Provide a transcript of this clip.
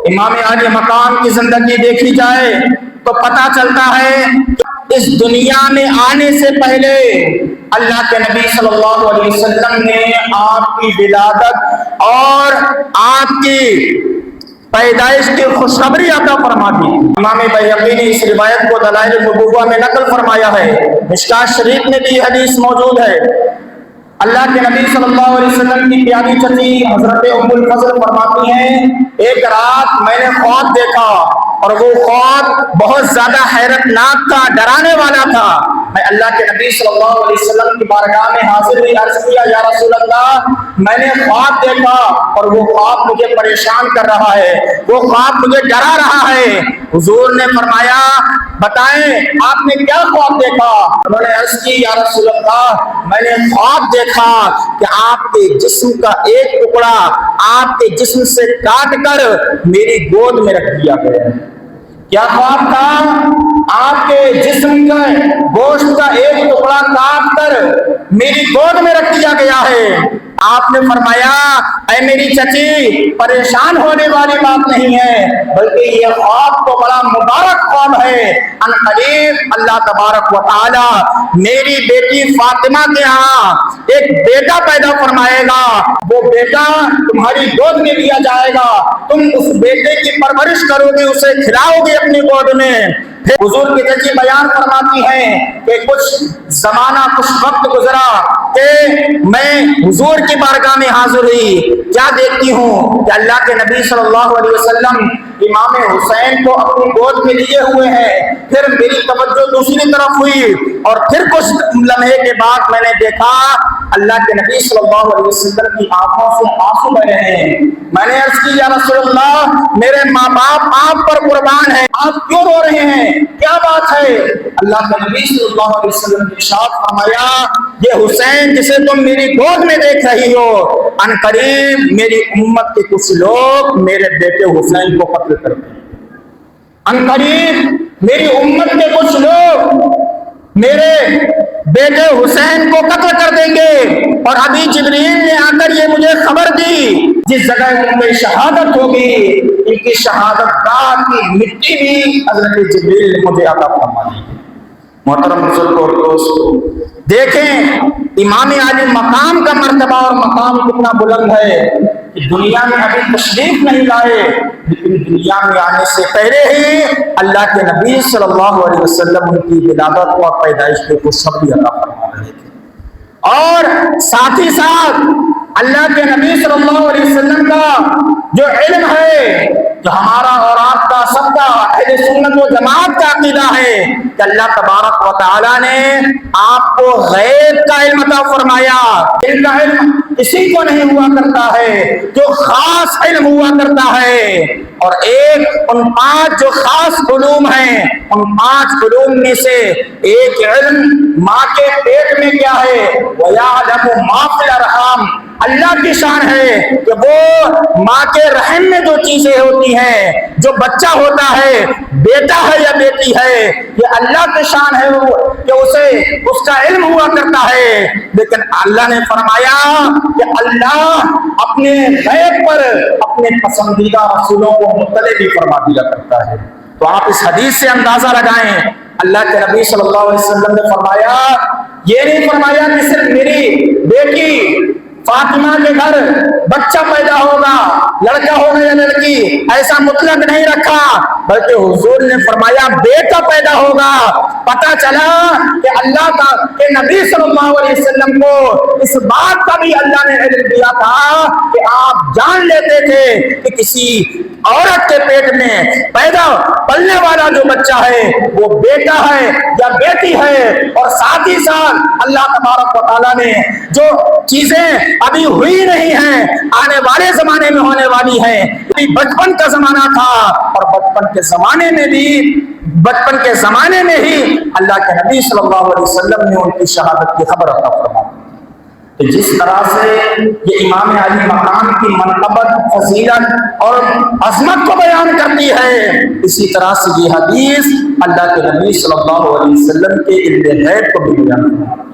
امام عالی مقام کی زندگی دیکھی جائے تو پتہ چلتا ہے اس دنیا میں آنے سے پہلے اللہ کے نبی صلی اللہ علیہ وسلم نے آپ کی ولادت اور آپ کی پیدائش کی خوشخبری عطا فرما دی۔ امام بیہقی نے اس روایت کو دلائل النبوہ میں نقل فرمایا ہے، مشکاۃ شریف میں بھی حدیث موجود ہے۔ اللہ کے نبی صلی اللہ علیہ وسلم کی پیاری چچی حضرت ام الفضل فرماتی ہیں، ایک رات میں نے خواب دیکھا اور وہ خواب بہت زیادہ حیرت ناک تھا، ڈرانے والا تھا۔ میں اللہ کے نبی صلی اللہ علیہ وسلم کی بارگاہ میں حاضر ہوئی، عرض کیا یا رسول اللہ میں نے خواب دیکھا اور وہ خواب مجھے پریشان کر رہا ہے، وہ خواب مجھے ڈرا رہا ہے۔ حضور نے فرمایا بتائیں آپ نے کیا خواب دیکھا؟ انہوں نے عرض کی یا رسول اللہ میں نے خواب دیکھا کہ آپ کے جسم کا ایک ٹکڑا آپ کے جسم سے کاٹ کر میری گود میں رکھ دیا گیا ہے۔ کیا خواب تھا؟ آپ کے جسم کا گوشت کا ایک ٹکڑا کاٹ کر میری گود میں رکھ دیا گیا ہے۔ آپ نے فرمایا اے میری چچی پریشان ہونے والی بات نہیں ہے، بلکہ یہ خواب تو بڑا مبارک خواب ہے۔ ان قریب اللہ تبارک و تعالی میری بیٹی فاطمہ کے ہاں ایک بیٹا پیدا فرمائے گا، وہ بیٹا تمہاری گود میں دیا جائے گا، تم اس بیٹے کی پرورش کرو گے، اسے کھلاؤ گے اپنی گود میں۔ پھر حضور کی چچی بیان فرماتی ہیں کہ کچھ زمانہ کچھ وقت گزرا کہ میں حضور کی بارگاہ میں حاضر ہوئی، کیا دیکھتی ہوں کہ اللہ کے نبی صلی اللہ علیہ وسلم امام حسین کو اپنی گود میں لیے ہوئے ہیں۔ پھر میری توجہ دوسری طرف ہوئی اور پھر کچھ لمحے کے بعد میں نے دیکھا اللہ کے نبی صلی اللہ علیہ وسلم کی آنکھوں سے آنسو بہ رہے ہیں۔ میں نے عرض کی یا رسول اللہ میرے ماں باپ آپ پر قربان ہیں، آپ کیوں رو رہے ہیں، کیا بات ہے؟ اللہ کے نبی صلی اللہ علیہ وسلم نے ارشاد فرمایا یہ حسین جسے تم میری گود میں دیکھ رہی ہو ان قریب میری امت کے کچھ لوگ میرے بیٹے حسین کو قتل کر دیں گے۔ ان قریب میری امت کے کچھ لوگ میرے بیٹے حسین کو قتل کر دیں گے، اور ابھی جبریل نے آ کر یہ مجھے خبر دی جس جگہ ان میں شہادت ہوگی ان کی شہادت گاہ کی مٹی بھی حضرت جبریل نے مجھے عطا فرما دی۔ محترم بزرگوں اور دوستو دیکھیں امام عالی مقام کا مرتبہ اور مقام کتنا بلند ہے کہ دنیا میں ابھی تشریف نہیں لائے، لیکن دنیا میں آنے سے پہلے ہی اللہ کے نبی صلی اللہ علیہ وسلم ان کی ولادت اور پیدائش کو خوشخبری عطا فرما رہے تھے۔ اور ساتھ ہی ساتھ اللہ کے نبی صلی اللہ علیہ وسلم کا جو علم ہے، جو ہمارا اور آپ کا سب کا اہل سنت و جماعت کا عقیدہ ہے کہ اللہ تبارک و تعالیٰ نے آپ کو غیب کا علم عطا فرمایا۔ علم کا علم کسی کو نہیں ہوا کرتا ہے، جو خاص علم ہوا کرتا ہے، اور ایک ان 5 جو خاص علوم ہیں، ان 5 علوم میں سے ایک علم ماں کے پیٹ میں کیا ہے، وَيَعْلَمُ مَا فِي الْأَرْحَامِ، اللہ کی شان ہے کہ وہ ماں کے رحم میں جو چیزیں ہوتی ہیں، جو بچہ ہوتا ہے بیٹا ہے یا بیٹی ہے، یہ اللہ کی شان ہے کہ اسے اس کا علم ہوا کرتا ہے۔ لیکن اللہ نے فرمایا کہ اللہ اپنے غیب پر اپنے پسندیدہ رسولوں کو مطلع بھی فرما دیا کرتا ہے۔ تو آپ اس حدیث سے اندازہ لگائیں، اللہ کے نبی صلی اللہ علیہ وسلم نے فرمایا، یہ نہیں فرمایا کہ صرف میری بیٹی فاطمہ کے گھر بچہ پیدا ہوگا، لڑکا ہوگا یا لڑکی، ایسا مطلق نہیں رکھا، بلکہ حضور نے فرمایا بیٹا پیدا ہوگا۔ پتہ چلا کہ اللہ کا کہ نبی صلی اللہ علیہ وسلم کو اس بات کا بھی اللہ نے علم دیا تھا کہ آپ جان لیتے تھے کہ کسی عورت کے پیٹ میں پلنے والا جو بچہ ہے وہ بیٹا ہے یا بیٹی ہے۔ اور ساتھ ہی ساتھ اللہ تبارک و تعالیٰ نے جو چیزیں ابھی ہوئی نہیں ہیں آنے والے زمانے میں ہونے والی ہیں، بچپن کا زمانہ تھا اور بچپن کے زمانے میں ہی اللہ کے نبی صلی اللہ علیہ وسلم نے ان کی شہادت کی خبر عطا فرما دی۔ تو جس طرح سے یہ امام علی مقام کی منقبت، فضیلت اور عظمت کو بیان کرتی ہے، اسی طرح سے یہ حدیث اللہ کے نبی صلی اللہ علیہ وسلم کے علم غیب کو بھی بیان کرتی ہے۔